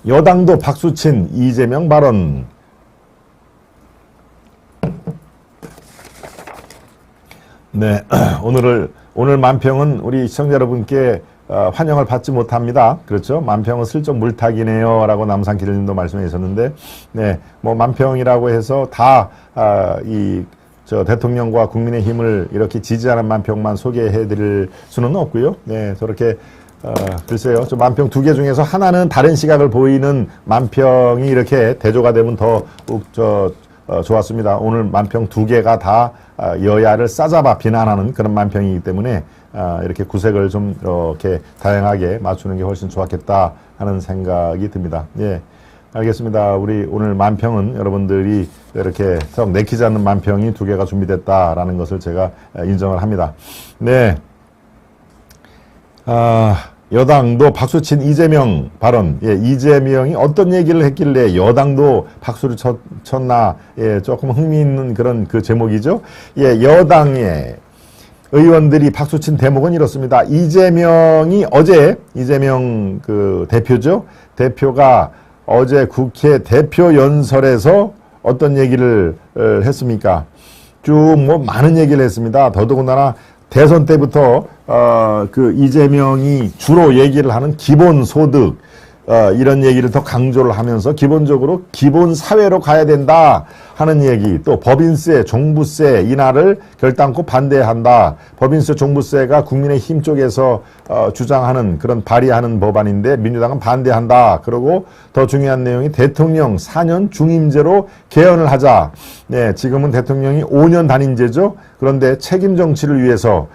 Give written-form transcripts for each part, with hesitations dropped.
여당도 박수친 이재명 발언. 네, 오늘 만평은 우리 시청자 여러분께 환영을 받지 못합니다. 그렇죠? 만평은 슬쩍 물타기네요. 라고 남산 기자님도 말씀해 주셨는데, 네, 뭐 만평이라고 해서 다, 대통령과 국민의힘을 이렇게 지지하는 만평만 소개해 드릴 수는 없고요. 네, 저렇게, 글쎄요. 저 만평 두 개 중에서 하나는 다른 시각을 보이는 만평이 이렇게 대조가 되면 더, 좋았습니다. 오늘 만평 두 개가 다 여야를 싸잡아 비난하는 그런 만평이기 때문에 이렇게 구색을 좀 이렇게 다양하게 맞추는 게 훨씬 좋았겠다 하는 생각이 듭니다. 예, 알겠습니다. 우리 오늘 만평은 여러분들이 이렇게 썩 내키지 않는 만평이 두 개가 준비됐다라는 것을 제가 인정을 합니다. 네. 여당도 박수친 이재명 발언. 예, 이재명이 어떤 얘기를 했길래 여당도 박수를 쳤나. 예, 조금 흥미있는 그런 그 제목이죠. 예, 여당의 의원들이 박수친 대목은 이렇습니다. 이재명 그 대표죠. 대표가 어제 국회 대표 연설에서 어떤 얘기를 했습니까? 쭉 뭐 많은 얘기를 했습니다. 더더군다나 대선 때부터 그 이재명이 주로 얘기를 하는 기본소득 이런 얘기를 더 강조를 하면서 기본적으로 기본사회로 가야 된다 하는 얘기, 또 법인세, 종부세 인하를 결단코 반대한다. 법인세, 종부세가 국민의힘 쪽에서 주장하는 그런 발의하는 법안인데 민주당은 반대한다. 그리고 더 중요한 내용이 대통령 4년 중임제로 개헌을 하자. 네, 지금은 대통령이 5년 단임제죠. 그런데 책임 정치를 위해서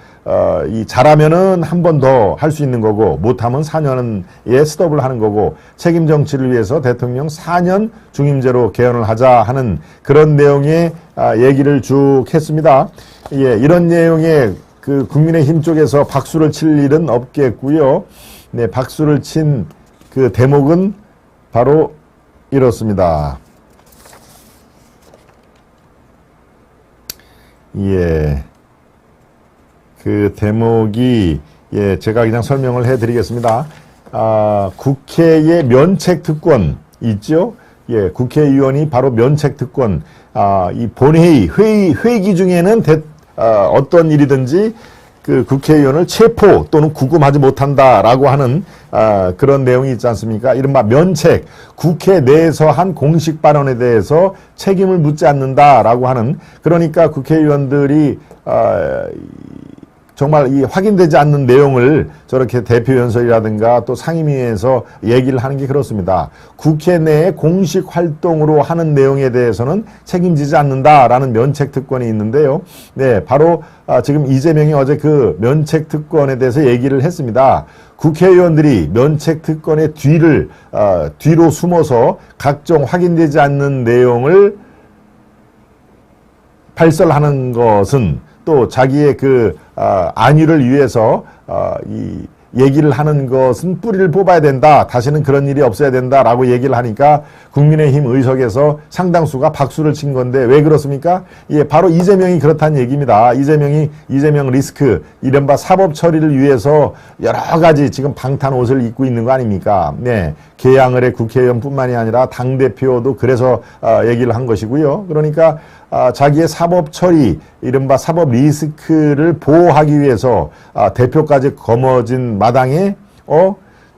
잘하면은 한 번 더 할 수 있는 거고 못하면 4년에 스톱을 하는 거고 책임 정치를 위해서 대통령 4년 중임제로 개헌을 하자 하는 그런 내용의 얘기를 쭉 했습니다. 예, 이런 내용의 그 국민의힘 쪽에서 박수를 칠 일은 없겠고요. 네, 박수를 친 그 대목은 바로 이렇습니다. 예. 그 대목이, 예, 제가 그냥 설명을 해 드리겠습니다. 국회의 면책특권 있죠? 예, 국회의원이 바로 면책특권, 이 본회의, 회기 중에는 어떤 일이든지 그 국회의원을 체포 또는 구금하지 못한다라고 하는 그런 내용이 있지 않습니까? 이른바 면책, 국회 내에서 한 공식 발언에 대해서 책임을 묻지 않는다라고 하는, 그러니까 국회의원들이 정말 이 확인되지 않는 내용을 저렇게 대표연설이라든가 또 상임위에서 얘기를 하는 게 그렇습니다. 국회 내에 공식 활동으로 하는 내용에 대해서는 책임지지 않는다라는 면책특권이 있는데요. 네, 바로 지금 이재명이 어제 그 면책특권에 대해서 얘기를 했습니다. 국회의원들이 면책특권의 뒤로 숨어서 각종 확인되지 않는 내용을 발설하는 것은 또 자기의 그 안위를 위해서 이 얘기를 하는 것은 뿌리를 뽑아야 된다. 다시는 그런 일이 없어야 된다라고 얘기를 하니까 국민의힘 의석에서 상당수가 박수를 친 건데 왜 그렇습니까? 예, 바로 이재명이 그렇다는 얘기입니다. 이재명 리스크, 이른바 사법 처리를 위해서 여러 가지 지금 방탄 옷을 입고 있는 거 아닙니까? 네. 계양을의 국회의원뿐만이 아니라 당대표도 그래서 얘기를 한 것이고요. 그러니까 자기의 사법 처리, 이른바 사법 리스크를 보호하기 위해서 대표까지 거머쥔 마당에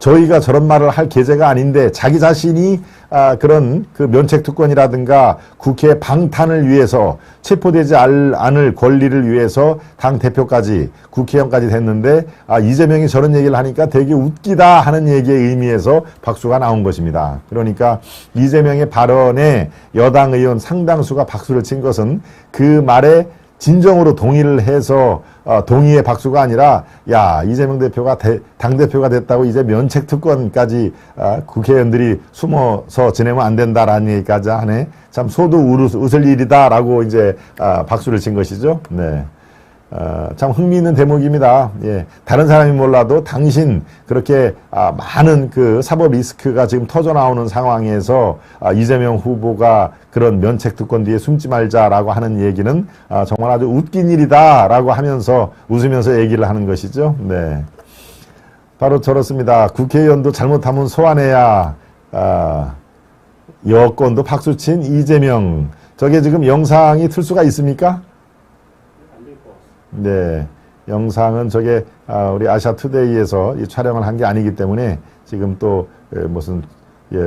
저희가 저런 말을 할 계제가 아닌데 자기 자신이 그런 그 면책특권이라든가 국회 방탄을 위해서 체포되지 않을 권리를 위해서 당대표까지 국회의원까지 됐는데 이재명이 저런 얘기를 하니까 되게 웃기다 하는 얘기의 의미에서 박수가 나온 것입니다. 그러니까 이재명의 발언에 여당 의원 상당수가 박수를 친 것은 그 말에 진정으로 동의를 해서 동의의 박수가 아니라 야, 이재명 대표가 당대표가 됐다고 이제 면책특권까지 국회의원들이 숨어서 지내면 안 된다라는 얘기까지 하네. 참 소도 웃을 일이다라고 이제 박수를 친 것이죠. 네. 참 흥미있는 대목입니다. 예. 다른 사람이 몰라도 당신 그렇게 많은 그 사법 리스크가 지금 터져 나오는 상황에서 이재명 후보가 그런 면책특권 뒤에 숨지 말자라고 하는 얘기는 정말 아주 웃긴 일이다라고 하면서 웃으면서 얘기를 하는 것이죠. 네. 바로 저렇습니다. 국회의원도 잘못하면 소환해야 여권도 박수친 이재명. 저게 지금 영상이 틀 수가 있습니까? 네. 영상은 저게 우리 아시아투데이에서 이 촬영을 한 게 아니기 때문에 지금 또 무슨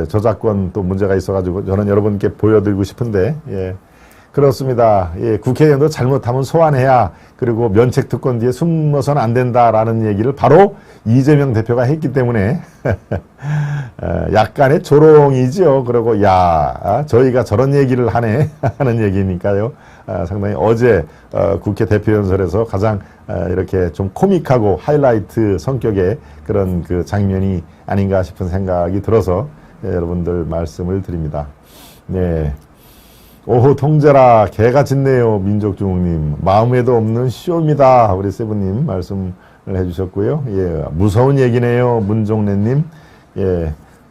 저작권 또 문제가 있어가지고 저는 여러분께 보여드리고 싶은데 그렇습니다. 국회의원도 잘못하면 소환해야 그리고 면책특권 뒤에 숨어서는 안 된다라는 얘기를 바로 이재명 대표가 했기 때문에 약간의 조롱이지요. 그리고 저희가 저런 얘기를 하네 하는 얘기니까요. 상당히 어제 국회 대표연설에서 가장 이렇게 좀 코믹하고 하이라이트 성격의 그런 그 장면이 아닌가 싶은 생각이 들어서 여러분들 말씀을 드립니다. 네. 오호 통제라 개가 짖네요. 민족중흥님. 마음에도 없는 쇼입니다. 우리 세부님 말씀을 해주셨고요. 무서운 얘기네요. 문종래님.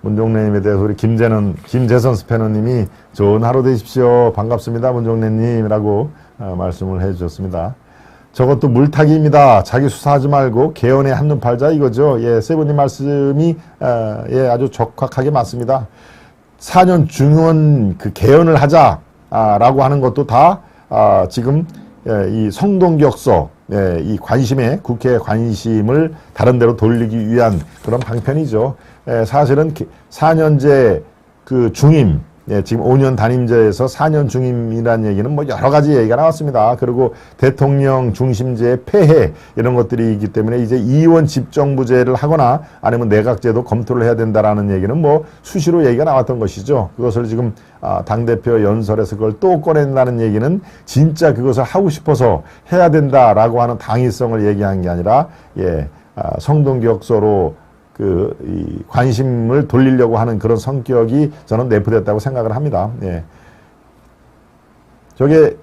문종래님에 대해서 우리 김재선 스패너님이 좋은 하루 되십시오. 반갑습니다. 문종래님이라고 말씀을 해주셨습니다. 저것도 물타기입니다. 자기 수사하지 말고 개헌에 한눈 팔자 이거죠. 세부님 말씀이 아주 적확하게 맞습니다. 4년 중원 그 개헌을 하자. 라고 하는 것도 다 지금 이 성동격서 이 관심에 국회 관심을 다른 데로 돌리기 위한 그런 방편이죠. 사실은 4년제 그 중임 지금 5년 단임제에서 4년 중임이라는 얘기는 뭐 여러 가지 얘기가 나왔습니다. 그리고 대통령 중심제의 폐해 이런 것들이 있기 때문에 이제 이원 집정부제를 하거나 아니면 내각제도 검토를 해야 된다라는 얘기는 뭐 수시로 얘기가 나왔던 것이죠. 그것을 지금 당대표 연설에서 그걸 또 꺼낸다는 얘기는 진짜 그것을 하고 싶어서 해야 된다라고 하는 당위성을 얘기한 게 아니라 성동격서로 이 관심을 돌리려고 하는 그런 성격이 저는 내포됐다고 생각을 합니다. 저게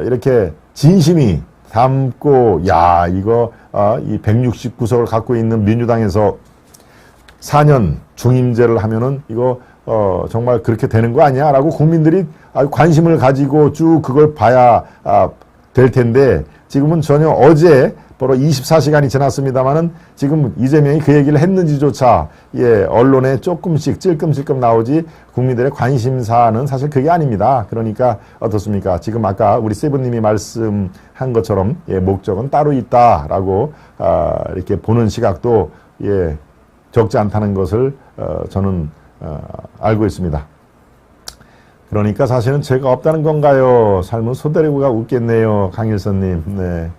이렇게 진심이 담고, 이거, 이 169석을 갖고 있는 민주당에서 4년 중임제를 하면은 이거, 정말 그렇게 되는 거 아니야? 라고 국민들이 관심을 가지고 쭉 그걸 봐야 될 텐데, 지금은 전혀 어제 바로 24시간이 지났습니다만은 지금 이재명이 그 얘기를 했는지조차 언론에 조금씩 찔끔찔끔 나오지 국민들의 관심사는 사실 그게 아닙니다. 그러니까 어떻습니까? 지금 아까 우리 세븐님이 말씀한 것처럼 목적은 따로 있다라고 이렇게 보는 시각도 적지 않다는 것을 저는 알고 있습니다. 그러니까 사실은 죄가 없다는 건가요? 삶은 소대리고가 웃겠네요. 강일선님. 네.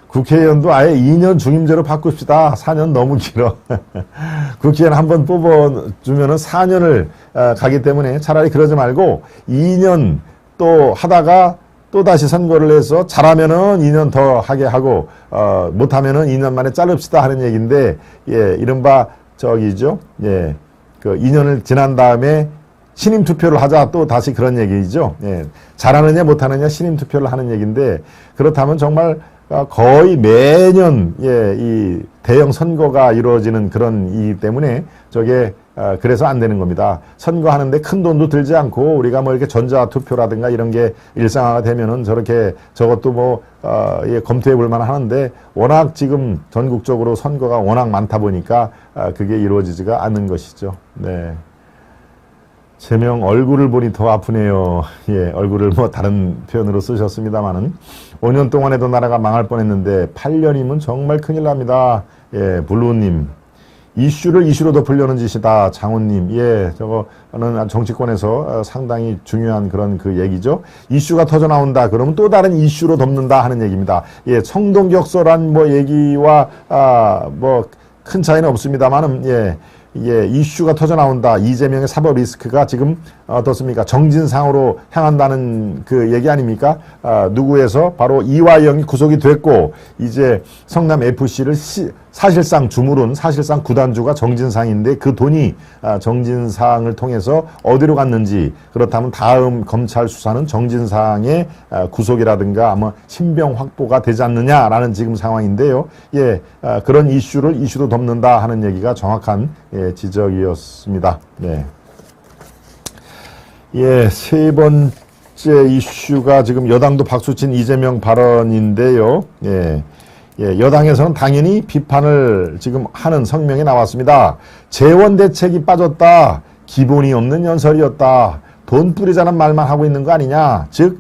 국회의원도 아예 2년 중임제로 바꿉시다. 4년 너무 길어. 국회의원 한번 뽑아주면은 4년을 가기 때문에 차라리 그러지 말고 2년 또 하다가 또 다시 선거를 해서 잘하면은 2년 더 하게 하고 못하면은 2년 만에 자릅시다 하는 얘기인데 이른바 저기죠. 그 2년을 지난 다음에 신임 투표를 하자 또 다시 그런 얘기죠. 잘하느냐 못하느냐 신임 투표를 하는 얘기인데 그렇다면 정말 거의 매년 이 대형 선거가 이루어지는 그런 이기 때문에 저게 그래서 안 되는 겁니다. 선거하는데 큰 돈도 들지 않고 우리가 뭐 이렇게 전자투표라든가 이런 게 일상화가 되면은 저렇게 저것도 뭐 검토해 볼 만 하는데 워낙 지금 전국적으로 선거가 워낙 많다 보니까 그게 이루어지지가 않는 것이죠. 네. 제명 얼굴을 보니 더 아프네요. 얼굴을 뭐 다른 표현으로 쓰셨습니다만은 5년 동안에도 나라가 망할 뻔했는데 8년이면 정말 큰일 납니다. 블루님. 이슈를 이슈로 덮으려는 짓이다. 장훈님. 저거는 정치권에서 상당히 중요한 그런 그 얘기죠. 이슈가 터져 나온다. 그러면 또 다른 이슈로 덮는다 하는 얘기입니다. 성동격서란 뭐 얘기와 뭐 큰 차이는 없습니다만은 이슈가 터져 나온다. 이재명의 사법 리스크가 지금 어떻습니까? 정진상으로 향한다는 그 얘기 아닙니까? 누구에서 바로 이화영이 구속이 됐고 이제 성남 FC를 사실상 주물은 사실상 구단주가 정진상인데 그 돈이 정진상을 통해서 어디로 갔는지 그렇다면 다음 검찰 수사는 정진상의 구속이라든가 아마 신병 확보가 되지 않느냐라는 지금 상황인데요. 그런 이슈를 이슈로 덮는다 하는 얘기가 정확한 지적이었습니다. 세 번째 이슈가 지금 여당도 박수친 이재명 발언인데요. 예, 여당에서는 당연히 비판을 지금 하는 성명이 나왔습니다. 재원 대책이 빠졌다. 기본이 없는 연설이었다. 돈 뿌리자는 말만 하고 있는 거 아니냐. 즉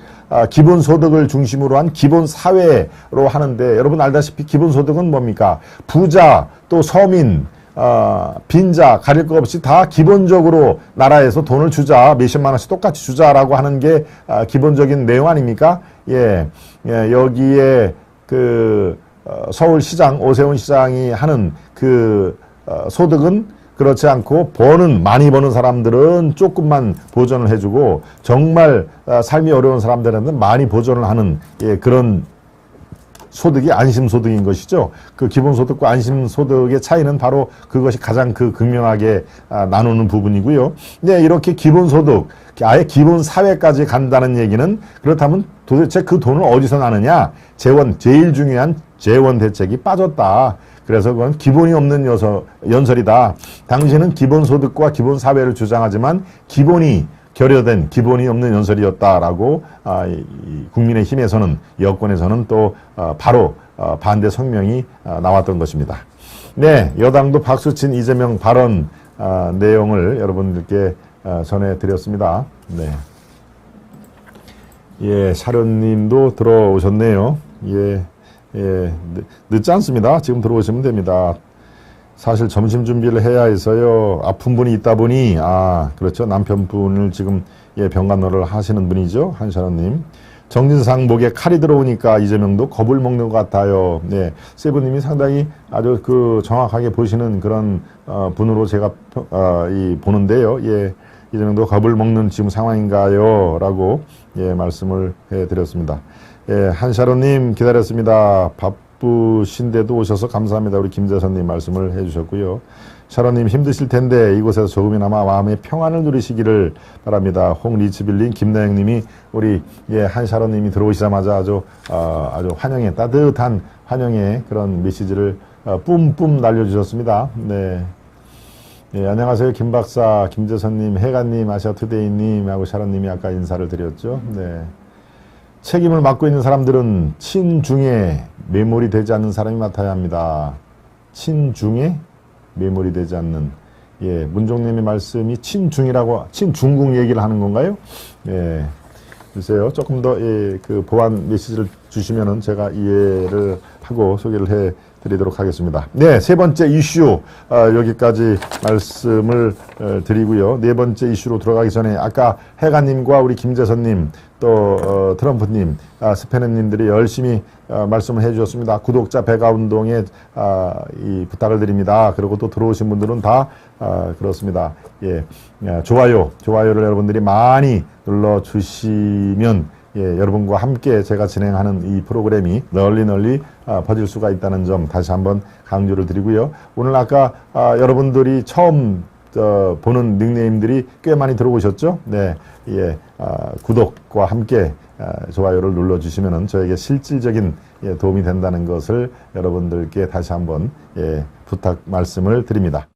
기본소득을 중심으로 한 기본사회로 하는데 여러분 알다시피 기본소득은 뭡니까? 부자 또 서민 빈자 가릴 것 없이 다 기본적으로 나라에서 돈을 주자, 몇십만 원씩 똑같이 주자라고 하는 게 기본적인 내용 아닙니까? 예, 여기에 서울시장 오세훈 시장이 하는 소득은 그렇지 않고 많이 버는 사람들은 조금만 보전을 해주고 정말 삶이 어려운 사람들한테는 많이 보전을 하는 그런 소득이 안심소득인 것이죠. 그 기본소득과 안심소득의 차이는 바로 그것이 가장 극명하게 나누는 부분이고요. 네, 이렇게 기본소득, 아예 기본사회까지 간다는 얘기는 그렇다면 도대체 그 돈은 어디서 나느냐? 제일 중요한 재원 대책이 빠졌다. 그래서 그건 기본이 없는 연설이다. 당신은 기본소득과 기본사회를 주장하지만 기본이 결여된 기본이 없는 연설이었다라고 국민의힘에서는 여권에서는 또 바로 반대 성명이 나왔던 것입니다. 네, 여당도 박수친 이재명 발언 내용을 여러분들께 전해드렸습니다. 네, 예, 샤련님도 들어오셨네요. 예, 늦지 않습니다. 지금 들어오시면 됩니다. 사실 점심 준비를 해야 해서요. 아픈 분이 있다 보니 그렇죠. 남편분을 지금 병간호를 하시는 분이죠. 한샤론님. 정진상 목에 칼이 들어오니까 이재명도 겁을 먹는 것 같아요. 네, 세부님이 상당히 아주 정확하게 보시는 그런 분으로 제가 보는데요. 예, 이재명도 겁을 먹는 지금 상황인가요? 라고 말씀을 해드렸습니다. 예, 한샤론님 기다렸습니다. 바쁘신데도 오셔서 감사합니다. 우리 김재선님 말씀을 해주셨고요. 샤론님 힘드실 텐데 이곳에서 조금이나마 마음의 평안을 누리시기를 바랍니다. 홍리치빌린 김나영님이 우리 한샤론님이 들어오시자마자 아주 따뜻한 환영의 그런 메시지를 뿜뿜 날려주셨습니다. 네. 예, 안녕하세요. 김박사, 김재선님, 해가님, 아시아투데이님하고 샤론님이 아까 인사를 드렸죠. 네. 책임을 맡고 있는 사람들은 친중에 매몰이 되지 않는 사람이 맡아야 합니다. 친중에 매몰이 되지 않는. 예, 문종님의 말씀이 친중국 얘기를 하는 건가요? 예, 글쎄요. 조금 더, 보완 메시지를 주시면은 제가 이해를 하고 소개를 해 드리도록 하겠습니다. 네, 세 번째 이슈, 여기까지 말씀을 드리고요. 네 번째 이슈로 들어가기 전에 아까 해가님과 우리 김재선님 또 트럼프님, 스페너님들이 열심히 말씀을 해주셨습니다. 구독자 배가 운동에 이 부탁을 드립니다. 그리고 또 들어오신 분들은 다 그렇습니다. 예, 좋아요를 여러분들이 많이 눌러주시면 여러분과 함께 제가 진행하는 이 프로그램이 널리 퍼질 수가 있다는 점 다시 한번 강조를 드리고요. 오늘 아까 여러분들이 처음 보는 닉네임들이 꽤 많이 들어오셨죠? 네, 구독과 함께 좋아요를 눌러주시면 저에게 실질적인 도움이 된다는 것을 여러분들께 다시 한번 부탁 말씀을 드립니다.